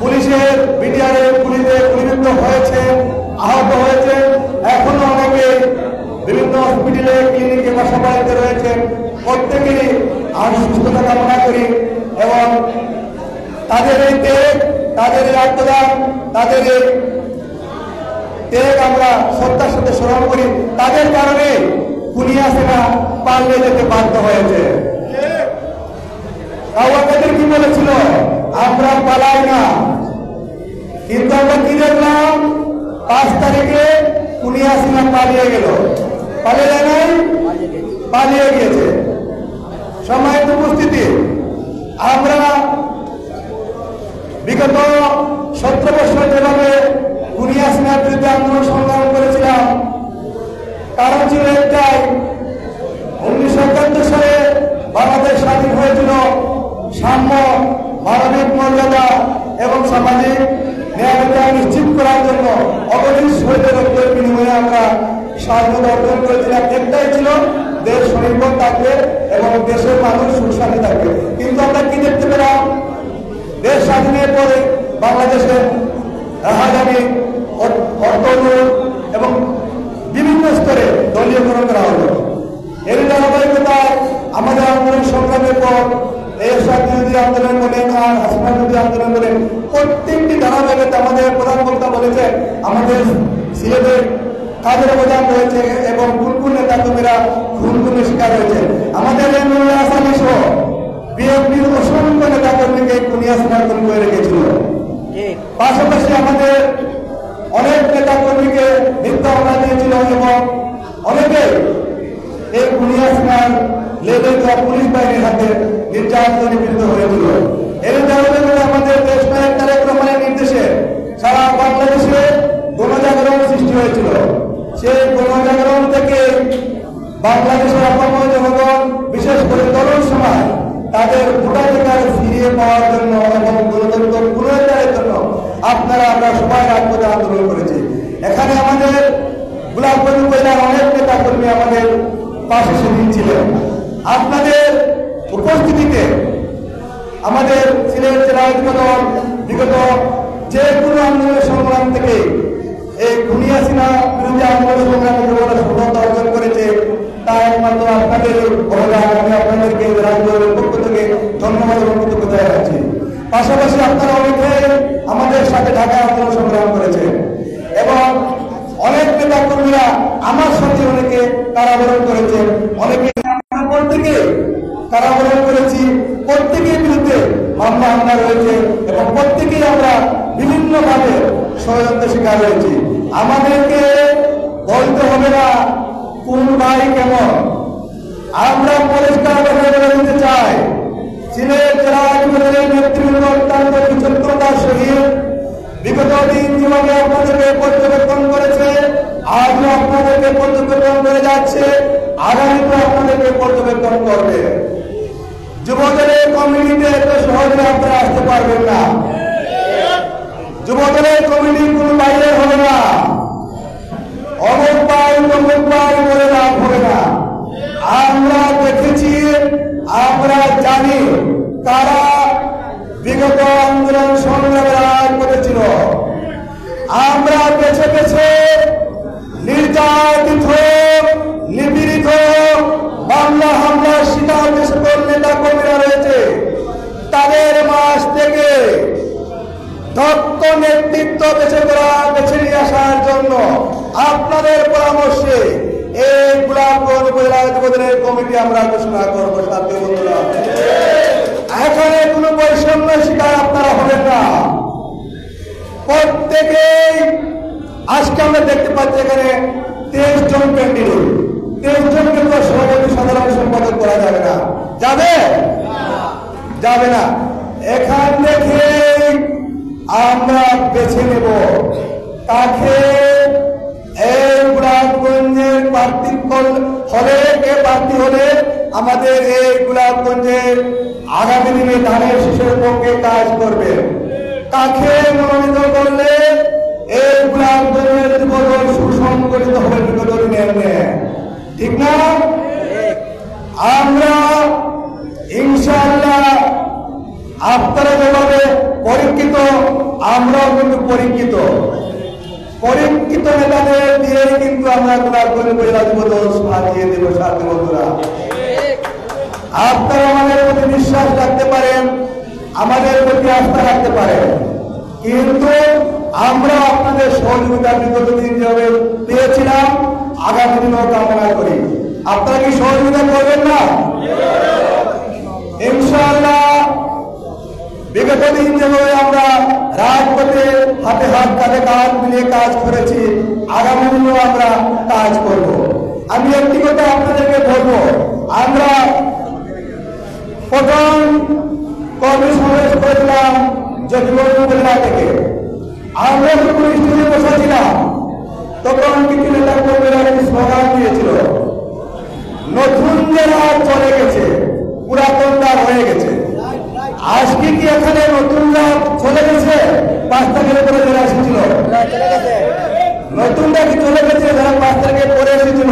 Speaker 2: পুলিশের বিডিআরের গুলিতে গুলিবিদ্ধ হয়েছে, আহত হয়েছে, এখনো অনেকে বিভিন্ন হসপিটালে, ক্লিনিকে, বাসা বাড়িতে রয়েছে। প্রত্যেকেরই সুস্থতা কামনা করি এবং তাদের এই ত্যাগ, তাদের এই আত্মদান, তাদের এই ত্যাগ আমরা শ্রদ্ধার সাথে স্মরণ করি। তাদের কারণে কুনিয়া সেনা পালিয়ে যেতে বাধ্য হয়েছে। তাদের কি বলেছিল, আমরা পালাই না, কিন্তু আমরা কি দেখলাম 5 তারিখে কুনিয়া সেনা পালিয়ে গেল। পালিয়ে যায় নাই, পালিয়ে গিয়েছে। সম্মানিত উপস্থিতি, আমরা বিগত 17 বছর যেভাবে কুনিয়া সেনার বিরুদ্ধে আন্দোলন সংগ্রাম করেছিলাম, কারণ ছিল একটাই, 1971 সালে বাংলাদেশ স্বাধীন হয়েছিল সাম্য, মানবিক মর্যাদা এবং সামাজিক ন্যায় নিশ্চিত করার জন্য অগণিত শহীদের রক্তের বিনিময়ে আমরা স্বাধীনতা অর্জন করেছিলাম। একটাই ছিল, দেশ স্বনির্ভর থাকবে এবং দেশের মানুষ সুশান্তি থাকবে। কিন্তু আমরা কি দেখতে পেলাম, দেশ স্বাধীনের পরে বাংলাদেশের রাহাজানি, অর্থনৈতিক এবং বিভিন্ন স্তরে দলীয়করণ করা হলো। এর ধারাবাহিকতায় আমাদের আন্দোলন সংগ্রামের পর এরশাদ বিরোধী আন্দোলন বলেন আর হাসিনা বিরোধী আন্দোলন বলেন, প্রত্যেকটি ধারাবাহিকতা আমাদের প্রধান বক্তা বলেছেন আমাদের সিলেটের কাজের অবদান রয়েছে এবং কোন নেতা কর্মীরা খুন শিকার হয়েছে। আমাদের আসামি সহ বিএনপির অসংখ্য নেতা কর্মীকে কুনিয়া সেনার খুন করে রেখেছিল। পাশাপাশি আমাদের অনেক নেতা কর্মীকে মিথ্যা মামলা দিয়েছিল এবং অনেকে এই কুনিয়া সেনার লেভেল দেওয়া পুলিশ বাহিনীর হাতে নির্যাতনে নিপীড়িত হয়েছিল। এর ধারাবাহিকতায় আমাদের দেশ নায়ক তারেক রহমানের নির্দেশে সারা বাংলাদেশে গণজাগরণ সৃষ্টি হয়েছিল। সেই গণজাগরণ থেকে বাংলাদেশের আপামর জনগণ, বিশেষ করে তরুণ সমাজ, তাদের ভোটাধিকার ফিরিয়ে পাওয়ার জন্য এবং গণতন্ত্র পুনরুদ্ধারের জন্য আপনারা আমরা সবাই রাজপথে আন্দোলন করেছি। এখানে আমাদের গোলাপগঞ্জ উপজেলার অনেক নেতা কর্মী আমাদের পাশে সেদিন ছিলেন। আপনাদের উপস্থিতিতে আমাদের সিলেট জেলা যুবদল বিগত যে কোনো আন্দোলনের সংগ্রাম থেকে এই কুনিয়া সেনা বিরোধী আন্দোলন সংগ্রামে সফলতা অর্জন করেছে, তা একমাত্র আপনাদের অবদান। আমি আপনাদেরকে রাজদলের পক্ষ থেকে ধন্যবাদ এবং কৃতজ্ঞতা জানাচ্ছি। পাশাপাশি আপনারা অনেকে আমাদের সাথে ঢাকা আন্দোলন সংগ্রাম করেছে এবং অনেক নেতা কর্মীরা আমার সাথে অনেকে কারাবরণ করেছে, অনেকে প্রত্যেকে কারাবরণ করেছি, প্রত্যেকের বিরুদ্ধে মামলা হামলা রয়েছে এবং প্রত্যেকেই আমরা বিভিন্নভাবে ষড়যন্ত্রের শিকার হয়েছি। আমাদেরকে বলতে হবে না কোন ভাই কেমন, আমরা পরিষ্কার বলে দিতে চাই, সিলেট জেলা যুবদলের নেতৃবৃন্দ অত্যন্ত বিচক্ষণতার সহিত বিগত দিন যেভাবে আপনাদেরকে পর্যবেক্ষণ করেছে, আজও আপনাদেরকে পর্যবেক্ষণ করে যাচ্ছে, আগামীতে আপনাদেরকে পর্যবেক্ষণ করবে। যুবদলের কমিউনিটিতে এত সহজে আপনারা আসতে পারবেন না। যুবদলের কমিটি কোনো বাইরে হবে না, অমুক পাই তমুক পাই বলে লাভ হবে না। আমরা দেখেছি, আমরা জানি কারা বিগত আন্দোলন সংগ্রামে রাগ করেছিল। আমরা বেছে বেছে নির্যাতিত নিপীড়িত বাংলা হামলার শিকার যে সকল নেতা কর্মীরা রয়েছে তাদের মাস থেকে দক্ষ নেতৃত্ব বেছে নিয়ে আসার জন্য আপনাদের পরামর্শে এই গোলাপগঞ্জ উপজেলা যুবদলের কমিটি আমরা ঘোষণা করবো। সাথী বন্ধুরা, এখানে কোনো বৈষম্য শিকার আপনারা হবেন না। প্রত্যেকেই আজকে আমরা দেখতে পাচ্ছি এখানে 23 জন ক্যান্ডিডেট, 23 জনকে তো সভাপতি সাধারণ সম্পাদক করা যাবে না। যাবে? যাবে না। এখান থেকে আমরা বেছে নেব কাকে এই গোলাপগঞ্জের প্রার্থী হলে, কে প্রার্থী হলে আমাদের এই গোলাপগঞ্জের আগামী দিনে ধানের শীষের পক্ষে কাজ করবে, কাকে মনোনীত করলে এই গোলাপগঞ্জের যুবদল সুসংগঠিত হবে বিগত দিনের ন্যায়। ঠিক না? আমরা ইনশাআল্লাহ আপনারা যেভাবে পরীক্ষিত, আমরাও কিন্তু পরীক্ষিত নেতাদের দিয়ে কিন্তু আমরা গোলাপগঞ্জ উপজেলা যুবদল সাজিয়ে দেব। সাথী বন্ধুরা, আপনারা আমাদের প্রতি বিশ্বাস রাখতে পারেন, আমাদের প্রতি আস্থা রাখতে পারেন, কিন্তু আমরা আপনাদের সহযোগিতা বিগত দিন যেভাবে পেয়েছিলাম আগামী দিনও কামনা করি। আপনারা কি সহযোগিতা করবেন না? ইনশাআল্লাহ বিগত দিন যেভাবে আমরা রাজপথে হাতে হাত কাঁধে কাঁধ মিলিয়ে কাজ করেছি, আগামী দিনেও আমরা কাজ করব। আমি একটি কথা আপনাদেরকে বলবো, আমরা প্রথম কর্মী সমাবেশ করেছিলাম জটিগঞ্জ উপজেলা থেকে। আমরা যখন স্টেজে বসেছিলাম তখন কিছু নেতা কর্মীরা স্লোগান দিয়েছিল, নতুন যারা চলে গেছে, পুরাতনরা হয়ে গেছে। আজকে কি এখানে নতুনরা চলে গেছে? 5 তারিখের পরে যারা এসেছিল নতুনরা কি চলে গেছে? যারা 5 তারিখে পরে এসেছিল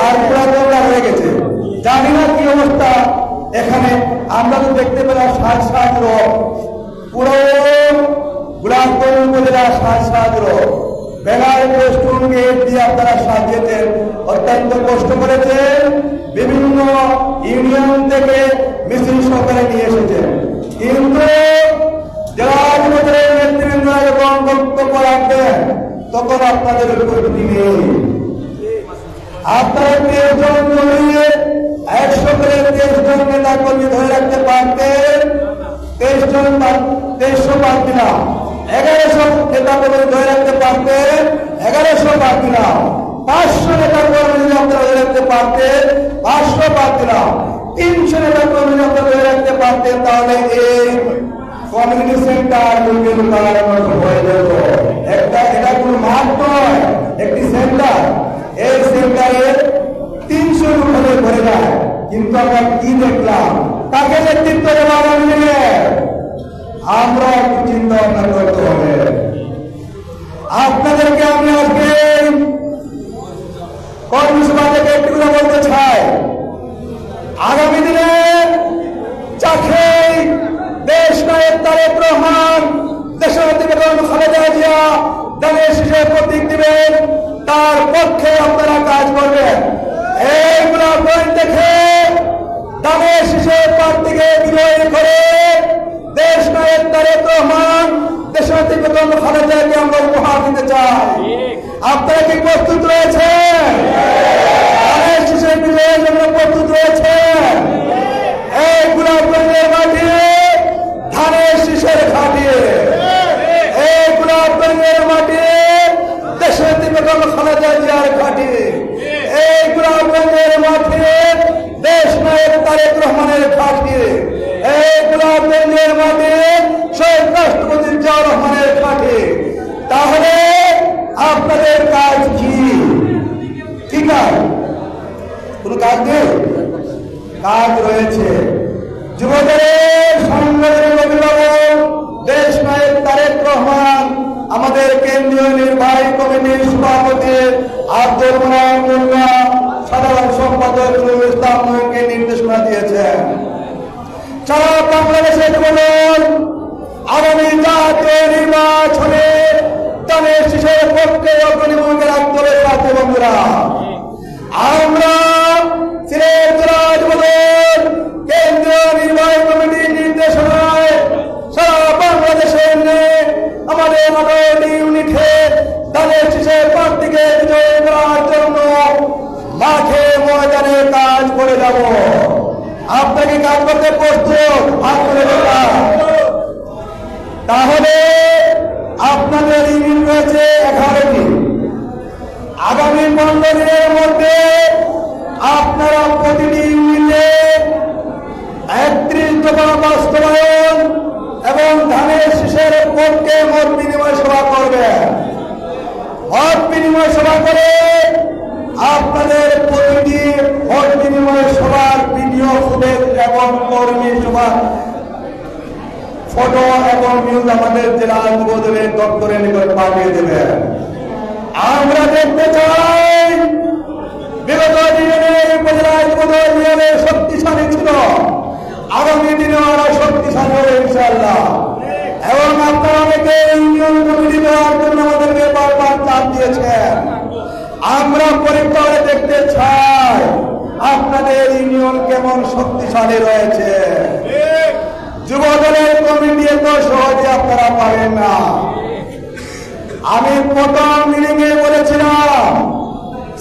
Speaker 2: আর পুরাতনরা হয়ে গেছে। জানি না কি অবস্থা এখানে। আমরা তো দেখতে পেলাম সাজ রোগ, পুরো গোলাপগঞ্জ উপজেলা সাজ রোগ, বেলার বেষ্টন গেট দিয়ে আপনারা সাজিয়েছেন, অত্যন্ত কষ্ট করেছেন। বিভিন্ন ইউনিয়ন থেকে মিছিল সহকারে নিয়ে এসেছেন, কিন্তু যারা যুবদলের নেতৃবৃন্দরা যখন বক্তব্য রাখবেন তখন আপনাদের উপর নেই। আপনারা 23 জন জমিয়ে 100 করে 23 জন নেতা কর্মী ধরে রাখতে পারতেন। 2300 প্রার্থী না, 1100 নেতা কর্মী ধরে রাখতে পারতেন। 1100 প্রার্থী না, 500 নেতা কর্মী যদি আপনারা ধরে রাখতে পারতেন। 500 প্রার্থী না, 300 নেতা কর্মী আপনারা ধরে রাখতে পারতেন, তাহলে এই কমিউনিটি সেন্টার হয়ে যেত। এটা কোনো মাঠ নয়, একটি সেন্টার। এই সেন্টারে 300 লোক ভরে যায়। কিন্তু আমরা কি দেখলাম? কাকে নেতৃত্ব দেওয়া নিয়ে আমরা একটু চিন্তা ভাবনা করতে হবে। আপনাদেরকে আমি আজকে কর্মসভা থেকে একটু কথা বলতে চাই। আগামী দিনে যাকে দেশ নায়ক তারেক রহমান, দেশনেত্রী বেগম খালেদা জিয়া ধানের শীষের প্রতীক দিবেন, তার পক্ষে আপনারা কাজ করবেন। এই গোলাপগঞ্জ থেকে ধানের শীষের প্রার্থীকে বিজয়ী করে দেশ নায়ক তারেক রহমান, দেশনেত্রী বেগম খালেদা জিয়াকে আমরা উপহার দিতে চাই। আপনারা কি প্রস্তুত রয়েছেন? ধানের শীষের বিজয়ের জন্য প্রস্তুত রয়েছেন? এই গোলাপগঞ্জের মাটি ধানের শীষের ঘাটি, এই গোলাপগঞ্জের মাটি দেশনেত্রী বেগম খালেদা জিয়ার ঘাটি, এই গোলাপগঞ্জের মাটি দেশ নায়ক তারেক রহমানের ঘাটি, এই গোলাপগঞ্জের মাটি শহীদ রাষ্ট্রপতি জিয়াউর রহমানের ঘাটি। তাহলে আপনাদের কাজ কি? কি কাজ? কোন কাজ নেই? কাজ রয়েছে। যুবদলের সংগঠনের অভিভাবক দেশ নায়ক তারেক রহমান আমাদের কেন্দ্রীয় নির্বাহী কমিটির সভাপতি আব্দুল মোনায়েম মোল্লা, সাধারণ সম্পাদক নুরুল ইসলাম নূরকে নির্দেশনা দিয়েছেন। সারা বাংলাদেশের বলুন আগামী জাতীয় নির্বাচনে ধানের শীষের পক্ষে অগ্রণী ভূমিকা রাখতে হবে। সাথী বন্ধুরা, আমরা সিলেট জেলার বলুন কেন্দ্রীয় নির্বাহী কমিটির নির্দেশনায় সারা বাংলাদেশের আমাদের ইউনিটে ধানের শীষের প্রার্থীকে বিজয়ী করার জন্য মাঠে ময়দানে কাজ করে যাব। আপনাকে কাজ করতে প্রস্তুত? হাত করে দেবেন। তাহলে আপনাদের ইউনিট রয়েছে 11টি। আগামী 15 দিনের মধ্যে আপনারা প্রতিটি ইউনিটে 31 দফা বাস্তবায়ন এবং ধানের শীষের পক্ষে মত বিনিময় সভা করবেন। মত বিনিময় সভা করে আপনাদের প্রতিটি মত বিনিময় সভার ভিডিও ফুটেজ এবং কর্মী সভা ফটো এবং নিউজ আমাদের জেলা যুবদলের দপ্তরের নিকট পাঠিয়ে দেবেন। আমরা দেখতে চাই বিগত দিনে উপজেলা যুবদল নিয়মের শক্তিশালী ছিল, আগামী দিনে ওরা শক্তিশালী হবে ইনশাআল্লাহ। এবং আপনারা অনেকে ইউনিয়ন কমিটি দেওয়ার জন্য আমাদেরকে বারবার চাপ দিয়েছেন। আমরা পরীক্ষা করে দেখতে চাই আপনাদের ইউনিয়ন কেমন শক্তিশালী রয়েছে। যুবদলের কমিটি এত সহজে আপনারা পাবেন না। আমি প্রথম মিটিংয়ে বলেছিলাম,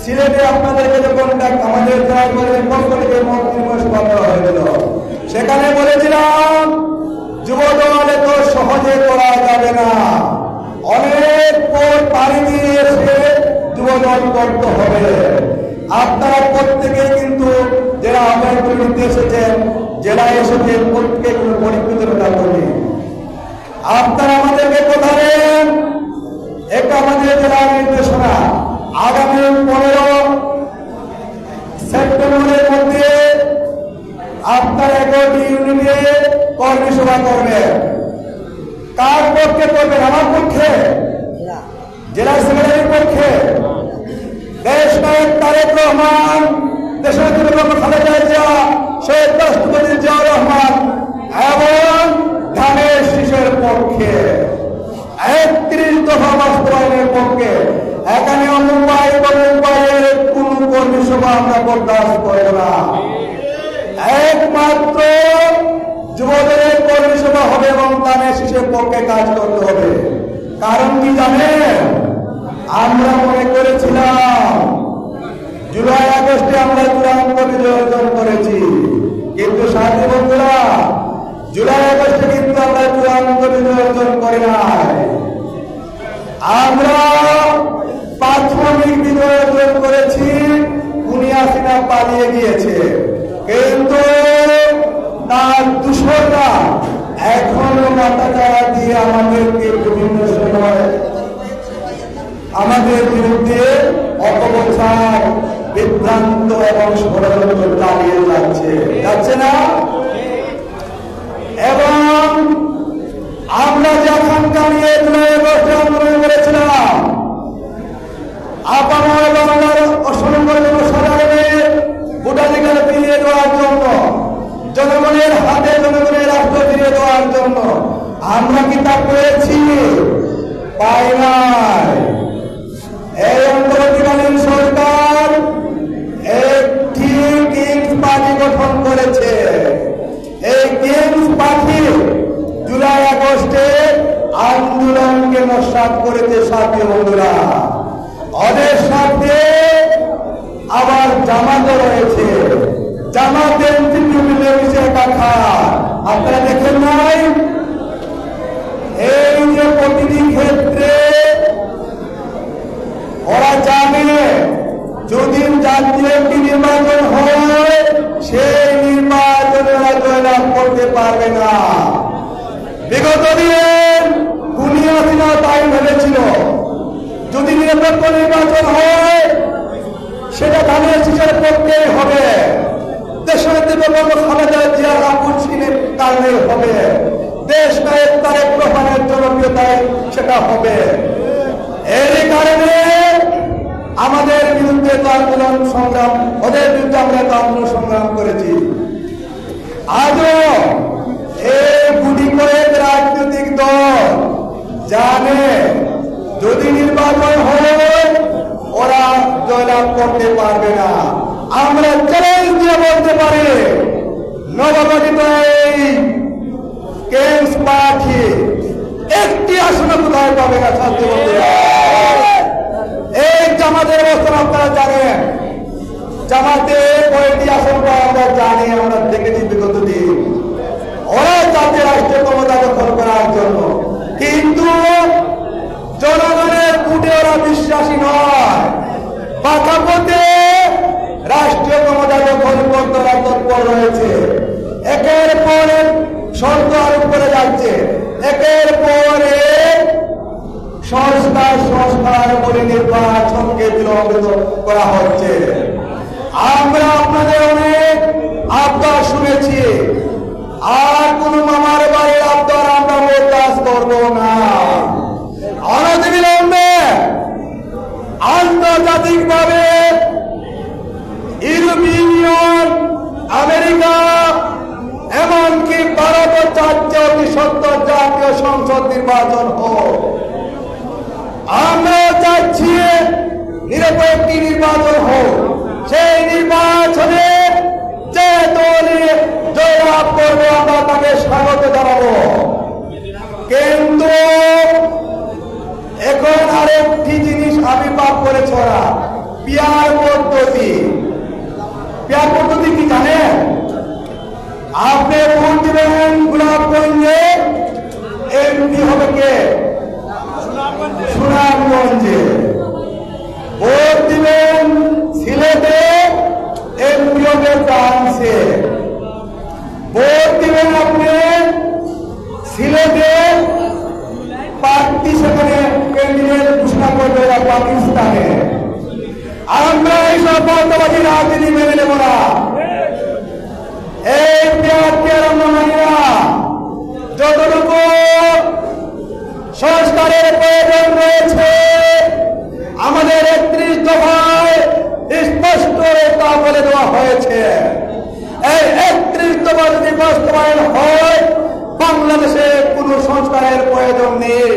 Speaker 2: সিলেটে আপনাদেরকে যখন আমাদের হয়েছিল সেখানে বলেছিলাম যুবদল এত সহজে করা যাবে না, অনেক পথ পাড়ি দিয়ে এসে যুবদল করতে হবে। আপনারা প্রত্যেকে কিন্তু যারা আমার বিরুদ্ধে এসেছেন, জেলায় এসেছেন, প্রত্যেকে কোনো পরিকল্পনা করেন। আপনারা আমাদেরকে কথা দেন, এটা আমাদের জেলার নির্দেশনা। আগামী 15 সেপ্টেম্বরের মধ্যে আপনারা 11টি ইউনিটে কর্মী সভা করবেন। কার পক্ষে করবেন? আমার পক্ষে, জেলা সেক্রেটারির পক্ষে। দেশ নায়ক তারেক রহমান, দেশের খালেদা জিয়া, শহীদ রাষ্ট্রপতি জিয়াউর রহমান এবং ধানের শীষের পক্ষে 31 দফা বাস্তবায়নের পক্ষে। এখানে মুম্বাইয়ের কোন কর্মী সভা আমরা বরদাস্ত করব না। একমাত্র যুবদলের কর্মী সভা হবে এবং ধানের শীষের পক্ষে কাজ করতে হবে। কারণ কি জানেন? আমরা মনে করেছিলাম জুলাই আগস্টে আমরা চূড়ান্ত বিজয় অর্জন করেছি, কিন্তু সাথী বন্ধুরা জুলাই আগস্টে কিন্তু আমরা চূড়ান্ত বিজয় অর্জন করি নাই। আমরা প্রাথমিক বিজয় অর্জন করেছি, হাসিনা পালিয়ে গিয়েছে, কিন্তু তার দূষণরা এখনো মাথা চাড়া দিয়ে আমাদেরকে বিভিন্ন সময় আমাদের বিরুদ্ধে অপপ্রচার, বিভ্রান্ত এবং ষড়যন্ত্র চালিয়ে যাচ্ছে না। এবং আমরা যখন দাঁড়িয়ে আন্দোলন করেছিলাম, আপামর বাংলার অসংখ্য জনসাধারণের ভোটাধিকার ফিরিয়ে দেওয়ার জন্য, জনগণের হাতে জনগণের রাষ্ট্র ফিরিয়ে দেওয়ার জন্য আমরা কি তা পেয়েছি? পাই নাই। এই অন্তর্বর্তীকালীন সরকার একটি কিংস পার্টি গঠন করেছে। এই কিংস পার্টি জুলাই আগস্টে আন্দোলনকে নস্যাৎ করেছে। সাথী বন্ধুরা, ওদের সাথে আবার জামাতও রয়েছে। জামাতের মিলে মিশে একাকার। আপনারা দেখেন নাই? এই যে প্রতিটি ক্ষেত্রে ওরা জানে যদি জাতীয় একটি নির্বাচন হয়, সেই নির্বাচনে ওরা জয়লাভ করতে পারবে না। বিগত দিনে হাসিনা তাই ভেবেছিল যদি নিরপেক্ষ নির্বাচন হয় সেটা ধানের শীষের পক্ষে হবে, দেশের খালেদা জিয়ার আপত্তির কারণে হবে, দেশ নায়ক তারেক রহমানের জনপ্রিয়তায় সেটা হবে। এর কারণে আমাদের বিরুদ্ধে তো আন্দোলন সংগ্রাম, ওদের বিরুদ্ধে আমরা তো আন্দোলন সংগ্রাম করেছি। আজও এই গুটি কয়েক রাজনৈতিক দল জানে যদি নির্বাচন হয় ওরা জয়লাভ করতে পারবে না। আমরা চ্যালেঞ্জ দিয়ে বলতে পারি নবগঠিত এই কেন্স প্রার্থী একটি আসন কোথায় পাবে না। সত্যি বলতে এই জামাতের অবস্থান আপনারা জানেন, জামাতে কয়েকটি আসন আমরা জানি, আমরা দেখেছি বিগত দিন। ওরা চাচ্ছে রাষ্ট্রীয় ক্ষমতা দখল করার জন্য, কিন্তু জনগণের ভোটে ওরা বিশ্বাসী নয়। পাকাপোতে রাষ্ট্রীয় ক্ষমতা দখল করতে ওরা তৎপর রয়েছে। একের পর শর্ত আরোপ করে যাচ্ছে, একের পরে সংস্কার বলে নির্বাচনকে বিলম্বিত করা হচ্ছে। আমরা আপনাদের অনেক আবদার শুনেছি, আর কোন মামার বাড়ির আবদার আমরা বরদাস্ত করব না। অনতিবিলম্বে আন্তর্জাতিকভাবে ইউরোপিয়ান, আমেরিকা, এমনকি ভারত চাচ্ছে অতি সত্তর জাতীয় সংসদ নির্বাচন হোক। আমরা চাচ্ছি নিরপেক্ষ নির্বাচন হোক। সেই নির্বাচনে যে দলে জয়লাভ করবে আমরা তাকে স্বাগত জানাবো। কিন্তু এখন আরেকটি জিনিস আবির্ভাব করেছে ওরা, পিয়ার পদ্ধতি। পিয়ার পদ্ধতি কি জানেন? আপনি ভোট দিবেন গোলাপগঞ্জে, এমপি হবে কে? সুনামগঞ্জে। ভোট দিবেন সিলেটে, এমপি হবে ফ্রান্সে। ভোট দিবেন আপনি সিলেটে, প্রার্থী সেখানে ক্যান্ডিডেট ঘোষণা করবে ওরা পাকিস্তানে। আমরা এইসব বর্তমানে রাজনীতি মেনে নেব না। এই পেয়ারকে আমরা মানি না। যতটুকু সংস্কারের প্রয়োজন রয়েছে আমাদের 31 দফায় স্পষ্ট তা বলে দেওয়া হয়েছে। এই 31 দফা যদি বাস্তবায়ন হয় বাংলাদেশে কোন সংস্কারের প্রয়োজন নেই।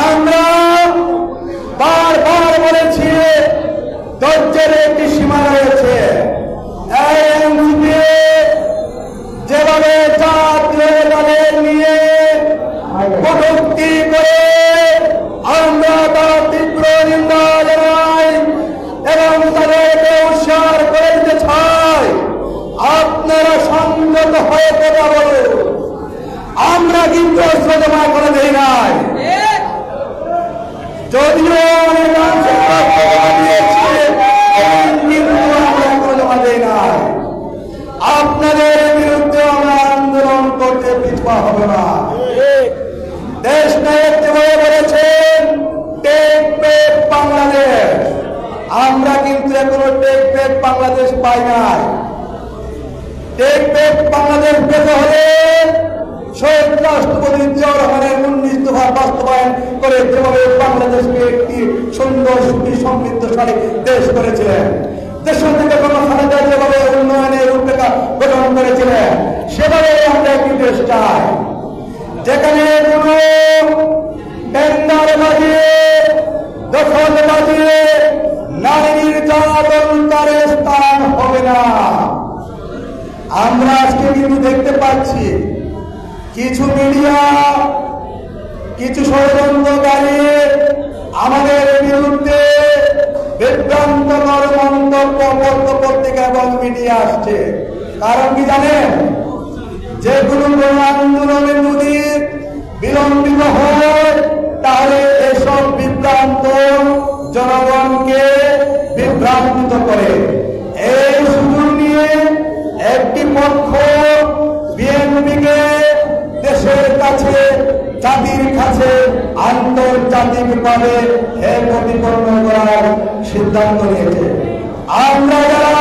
Speaker 2: আমরা বারবার বলেছি ধৈর্যের একটি সীমা রয়েছে। যেভাবে জাতীয় দলের নিয়ে কটূক্তি করে আমরা তার তীব্র নিন্দা জানাই এবং তাদেরকে উৎসাহ করে দিতে চাই আপনারা সংযত হয়ে কথা বলুন। আমরা কিন্তু অস্ত্র জমা করে দেই নাই, যদিও অনেক জমা দেই নাই। আপনাদের বিরুদ্ধে আমরা আন্দোলন করতে পিছপা হবে না। দেশ নায়ক যেভাবে বলেছেন টেক ব্যাক বাংলাদেশ, আমরা কিন্তু এখনো টেক ব্যাক বাংলাদেশ পাই নাই। টেক ব্যাক বাংলাদেশ পেতে হলে শহীদ রাষ্ট্রপতি জিয়াউর রহমানের 19 দফা বাস্তবায়ন করে যেভাবে বাংলাদেশকে একটি সুন্দর সুখী সমৃদ্ধশালী দেশ করেছিলেন, দেশের থেকে খালেদা যেভাবে উন্নয়নের রূপরেখা গঠন করেছিলেন, সেভাবে আমরা একটি দেশ চাই যেখানে কোন টেন্ডার বাজিয়ে, দখল বাজিয়ে নারী নির্যাতন তার স্থান হবে না। আমরা আজকে কিন্তু দেখতে পাচ্ছি কিছু মিডিয়া, কিছু ষড়যন্ত্রকারী আমাদের বিরুদ্ধে বিভ্রান্তকর মন্তব্য পত্রিকা এবং মিডিয়া আসছে। কারণ কি জানেন? যে কোনো আন্দোলনের যদি বিলম্বিত হয় তাহলে এসব বিভ্রান্ত জনগণকে বিভ্রান্তিত করে। এই সুযোগ নিয়ে একটি পক্ষ বিএনপিকে দেশের কাছে, জাতির কাছে আন্তর্জাতিকভাবে প্রতিপন্ন করার সিদ্ধান্ত নিয়েছে। আমরা যারা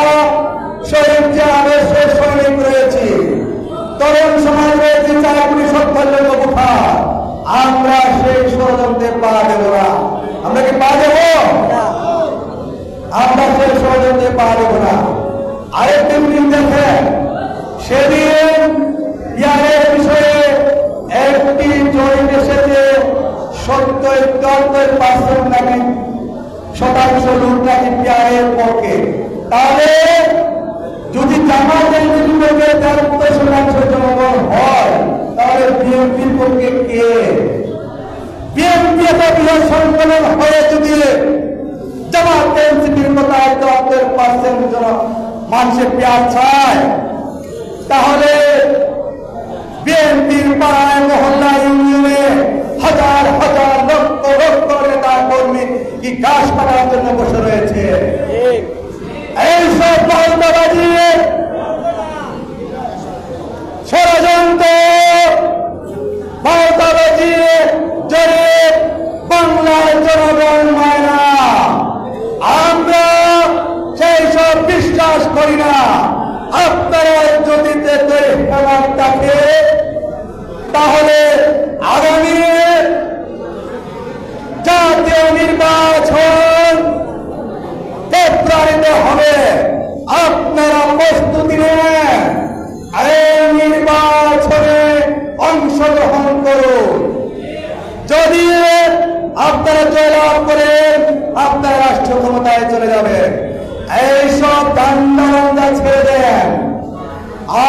Speaker 2: শহীদ আদর্শের সৈনিক রয়েছি, তরুণ সমাজ রয়েছে, 4 কোটি 70 লক্ষ ভোটার, আমরা সেই ষড়যন্ত্রে পা দেব না। আমরা কি পা দেব? আমরা সেই ষড়যন্ত্রে পা দেব না। আরেকটি দিন দেখেন, সেদিন পিয়ারের বিষয়ে একটি জরিপ এসেছে 70-71% নাকি শতাংশ লোক নাকি পিয়ারের পক্ষে। তাহলে যদি জামাত ইসলামের 73% জনগণ হয়, তাহলে বিএনপির পক্ষে কে? বিএনপি একটা বৃহৎ সংগঠন হয়ে যদি জামাত ইসলামের কথা 73% মানুষের পেয়ার চায়, তাহলে বিএনপির পাড়ায় মহল্লা ইউনিয়নে হাজার হাজার লক্ষ লক্ষ নেতা কর্মী কি ঘাস কাটার জন্য বসে রয়েছে। এইসব পাল্টাবাজি ষড়যন্ত্র পাল্টাবাজি জড়ে বাংলার জনগণ হয় না। আমরা সেই সব বিশ্বাস করি না। আপনারা যদি থাকে তাহলে আগামী জাতীয় নির্বাচন ফেব্রুয়ারিতে হবে। আপনারা প্রস্তুতি নেন, এই নির্বাচনে অংশগ্রহণ করুন। যদি আপনারা জয়লাভ করেন, আপনারা রাষ্ট্র ক্ষমতায় চলে যাবেন। এইসব দান্ডা ছেড়ে দেন।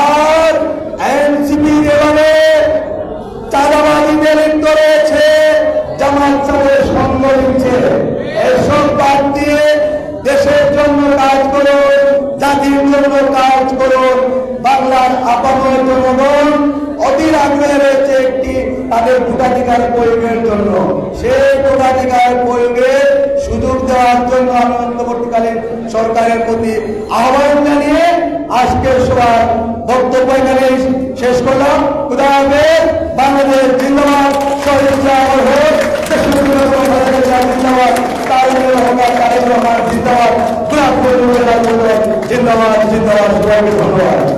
Speaker 2: আর এনসিপি যেভাবে চাঁদাবাজিতে লিপ্ত রয়েছে, জামাত সাহেবের সঙ্গ নিচ্ছে, এসব বাদ দিয়ে দেশের জন্য কাজ করুন, জাতির জন্য কাজ করুন। বাংলার আপামর জনগণ অধীর আগ্রহে রয়েছে একটি তাদের ভোটাধিকার প্রয়োগের জন্য। সেই ভোটাধিকার প্রয়োগের সুযোগ দেওয়ার জন্য আমি অন্তর্বর্তীকালীন সরকারের প্রতি আহ্বান জানিয়ে আজকের সভার বক্তব্য এখানে শেষ করলাম। খুদা হাফেজ। বাংলাদেশ জিন্দাবাদ। শহীদ জিন্দাবাদ। তারেক রহমান জিন্দাবাদ। জিন্দাবাদ জিন্দাবাদ। সবাইকে ধন্যবাদ।